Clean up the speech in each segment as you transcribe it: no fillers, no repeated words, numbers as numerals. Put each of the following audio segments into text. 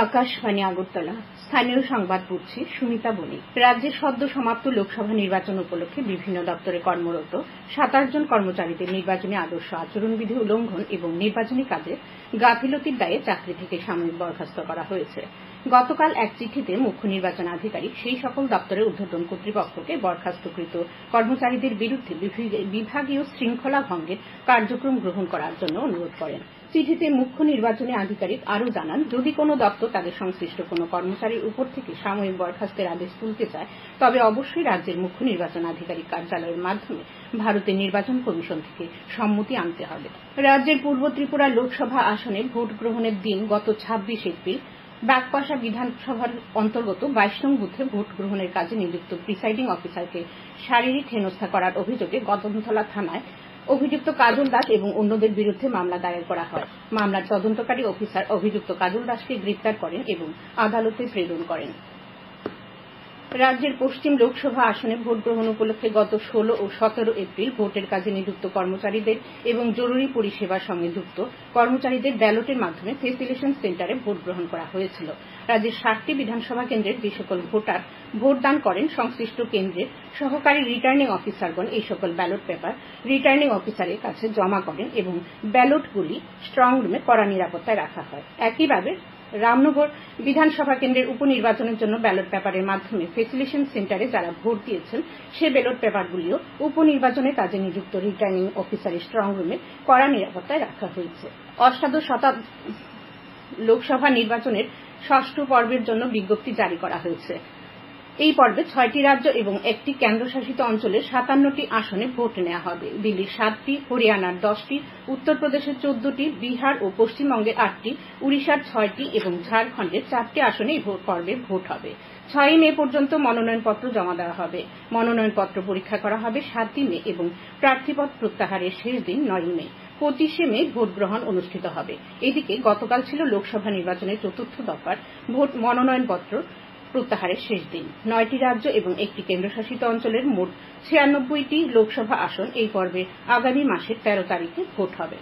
আকাশবাণী আগরতলা স্থানীয় সংবাদ পড়ছি সুমিতা বণিক। রাজ্যের সদ্য সমাপ্ত লোকসভা নির্বাচন উপলক্ষে বিভিন্ন দপ্তরে কর্মরত 27 জন কর্মচারীদের নির্বাচনী আদর্শ আচরণবিধি উল্লঙ্ঘন এবং নির্বাচনী কাজে গাফিলতির দায়ে চাকরি থেকে সাময়িক বরখাস্ত করা হয়েছে। গতকাল এক চিঠিতে মুখ্য নির্বাচন আধিকারিক সেই সকল দপ্তরের ঊর্ধ্বতন কর্তৃপক্ষকে বরখাস্তকৃত কর্মচারীদের বিরুদ্ধে বিভাগীয় শৃঙ্খলা ভঙ্গের কার্যক্রম গ্রহণ করার জন্য অনুরোধ করেন। চিঠিতে মুখ্য নির্বাচনী আধিকারিক আরও জানান, যদি কোনো দপ্তর তাদের সংশ্লিষ্ট কোনো কর্মচারীর উপর থেকে সাময়িক বরখাস্তের আদেশ তুলতে চায় তবে অবশ্যই রাজ্যের মুখ্য নির্বাচন আধিকারিক কার্যালয়ের মাধ্যমে ভারতের নির্বাচন কমিশন থেকে সম্মতি আনতে হবে। রাজ্যের পূর্ব ত্রিপুরা লোকসভা আসনে ভোট গ্রহণের দিন গত 26 এপ্রিল বাগপাশা বিধানসভার অন্তর্গত 22 নং বুথে ভোট গ্রহণের কাজে নিযুক্ত প্রিসাইডিং অফিসারকে শারীরিক হেনস্থা করার অভিযোগে কদমতলা থানায় অভিযুক্ত কাজল দাস এবং অন্যদের বিরুদ্ধে মামলা দায়ের করা হয়। মামলার তদন্তকারী অফিসার অভিযুক্ত কাজল দাসকে গ্রেপ্তার করেন এবং আদালতে প্রেরণ করেন। রাজ্যের পশ্চিম লোকসভা আসনে ভোট গ্রহণ উপলক্ষে গত 16 ও 17 এপ্রিল ভোটের কাজে নিযুক্ত কর্মচারীদের এবং জরুরি পরিষেবার সঙ্গে যুক্ত কর্মচারীদের ব্যালটের মাধ্যমে ফেসিলেশন সেন্টারে ভোট গ্রহণ করা হয়েছিল। রাজ্যের 60টি বিধানসভা কেন্দ্রের যে সকল ভোটার ভোটদান করেন সংশ্লিষ্ট কেন্দ্রের সহকারী রিটার্নিং অফিসারগণ এই সকল ব্যালট পেপার রিটার্নিং অফিসারের কাছে জমা করেন এবং ব্যালটগুলি স্ট্রং রুমে কড়া নিরাপত্তায় রাখা হয়। একইভাবে রামনগর বিধানসভা কেন্দ্রের উপনির্বাচনের জন্য ব্যালট পেপারের মাধ্যমে ফেসিলেশন সেন্টারে যারা ভোট দিয়েছেন সে ব্যালট পেপারগুলিও উপনির্বাচনের কাজে নিযুক্ত রিটার্নিং অফিসারের স্ট্রং রুমে কড়া নিরাপত্তায় রাখা হয়েছে। অষ্টাদশ লোকসভা নির্বাচনের 6ষ্ঠ পর্বের জন্য বিজ্ঞপ্তি জারি করা হয়েছে। এই পর্বে 6টি রাজ্য এবং একটি কেন্দ্রশাসিত অঞ্চলের 57টি আসনে ভোট নেওয়া হবে। দিল্লির 7টি, হরিয়ানার 10টি, উত্তরপ্রদেশের 14টি, বিহার ও পশ্চিমবঙ্গের 8টি, উড়িষ্যার 6টি এবং ঝাড়খণ্ডের 4টি আসনে এই পর্বে ভোট হবে। 6 মে পর্যন্ত মনোনয়নপত্র জমা দেওয়া হবে। মনোনয়নপত্র পরীক্ষা করা হবে 7 মে এবং প্রার্থীপদ প্রত্যাহারের শেষ দিন 9 মে। 25 মে ভোট গ্রহণ অনুষ্ঠিত হবে। এদিকে গতকাল ছিল লোকসভা নির্বাচনের 4র্থ দফার ভোট মনোনয়নপত্র প্রত্যাহারের শেষ দিন। 9টি রাজ্য এবং একটি কেন্দ্রশাসিত অঞ্চলের মোট 96টি লোকসভা আসন এই পর্বে আগামী মাসের 13 তারিখে ভোট হবে।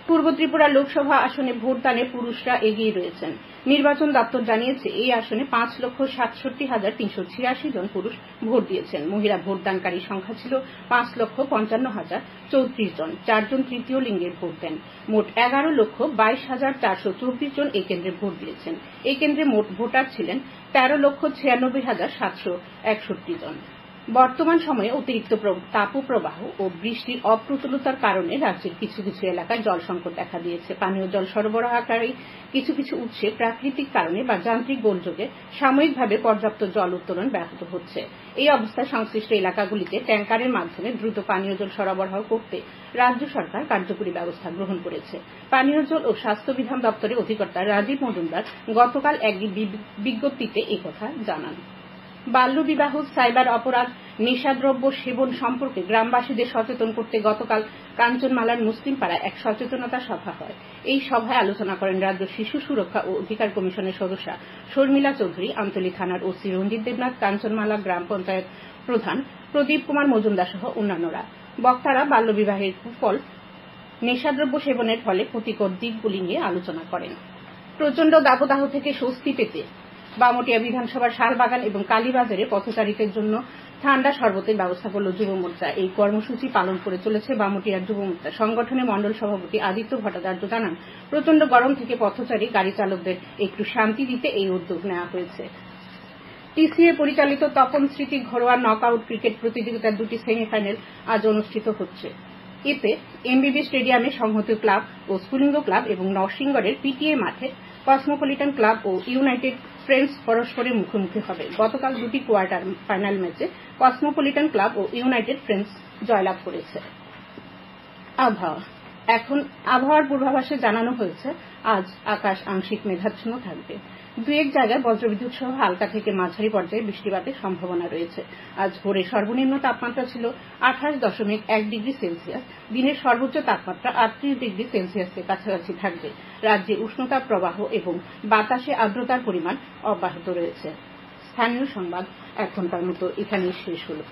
পূর্ব ত্রিপুরা লোকসভা আসনে ভোটদানে পুরুষরা এগিয়ে রয়েছেন। নির্বাচন দপ্তর জানিয়েছে এই আসনে 5,67,386 জন পুরুষ ভোট দিয়েছেন। মহিলা ভোটদানকারী সংখ্যা ছিল 5,55,034 জন। 4 জন তৃতীয় লিঙ্গের ভোট দেন। মোট 11,22,424 জন এই কেন্দ্রে ভোট দিয়েছেন। এই কেন্দ্রে মোট ভোটার ছিলেন 13,96,761 জন। বর্তমান সময়ে অতিরিক্ত তাপপ্রবাহ ও বৃষ্টির অপ্রতুলতার কারণে রাজ্যের কিছু কিছু এলাকায় জল সংকট দেখা দিয়েছে। পানীয় জল সরবরাহকারী কিছু কিছু উৎসে প্রাকৃতিক কারণে বা যান্ত্রিক গোলযোগে সাময়িকভাবে পর্যাপ্ত জল উত্তোলন ব্যাহত হচ্ছে। এই অবস্থায় সংশ্লিষ্ট এলাকাগুলিতে ট্যাঙ্কারের মাধ্যমে দ্রুত পানীয় জল সরবরাহ করতে রাজ্য সরকার কার্যকরী ব্যবস্থা গ্রহণ করেছে। পানীয় জল ও স্বাস্থ্য বিধান দপ্তরের অধিকর্তা রাজীব মজুমদার গতকাল এক বিজ্ঞপ্তিতে একথা জানান। বাল্যবিবাহ, সাইবার অপরাধ, নেশাদ্রব্য সেবন সম্পর্কে গ্রামবাসীদের সচেতন করতে গতকাল কাঞ্চনমালার মুসলিম পাড়ায় এক সচেতনতা সভা হয়। এই সভায় আলোচনা করেন রাজ্য শিশু সুরক্ষা ও অধিকার কমিশনের সদস্যা শর্মিলা চৌধুরী, আমতলী থানার ওসি রঞ্জিত দেবনাথ, কাঞ্চনমালা গ্রাম পঞ্চায়েত প্রধান প্রদীপ কুমার মজুমদার সহ অন্যান্যরা। বক্তারা বাল্যবিবাহের কুফল, নেশাদ্রব্য সেবনের ফলে ক্ষতিকর দিকগুলি নিয়ে আলোচনা করেন। প্রচণ্ড দাবদাহ থেকে স্বস্তি পেতে বামুটিয়া বিধানসভার শালবাগান এবং কালীবাজারে পথচারীদের জন্য ঠান্ডা শরবতের ব্যবস্থা করল যুব মোর্চা। এই কর্মসূচি পালন করে চলেছে বামুটিয়ার যুব মোর্চা। সংগঠনের মণ্ডল সভাপতি আদিত্য ভট্টাচার্য জানান, প্রচণ্ড গরম থেকে পথচারী গাড়ি চালকদের একটু শান্তি দিতে এই উদ্যোগ নেওয়া হয়েছে। টিসিএ পরিচালিত তপন স্মৃতি ঘরোয়া নকআউট ক্রিকেট প্রতিযোগিতার 2টি সেমিফাইনাল আজ অনুষ্ঠিত হচ্ছে। এতে এমবিবি স্টেডিয়ামে সংহতি ক্লাব ও স্ফুলিঙ্গ ক্লাব এবং নরসিংগড়ের পিটিএ মাঠে কসমোপলিটন ক্লাব ও ইউনাইটেড ফ্রেন্ডস পরস্পরের মুখোমুখি হবে। গতকাল 2টি কোয়ার্টার ফাইনাল ম্যাচে কসমোপলিটন ক্লাব ও ইউনাইটেড ফ্রেন্ডস জয়লাভ করেছে। আবহাওয়া। এখন আবহাওয়ার পূর্বাভাসে জানানো হয়েছে আজ আকাশ আংশিক মেঘাচ্ছন্ন থাকবে। 2-1 জায়গায় বজ্রবিদ্যুৎ সহ হালকা থেকে মাঝারি পর্যায়ে বৃষ্টিপাতের সম্ভাবনা রয়েছে। আজ ভোরের সর্বনিম্ন তাপমাত্রা ছিল 28.1 ডিগ্রি সেলসিয়াস। দিনের সর্বোচ্চ তাপমাত্রা 38 ডিগ্রি সেলসিয়াসের কাছাকাছি থাকবে। রাজ্যে উষ্ণতা প্রবাহ এবং বাতাসে আর্দ্রতার পরিমাণ অব্যাহত রয়েছে। স্থানীয় সংবাদ এখনকার মতো এখানেই শেষ হলো।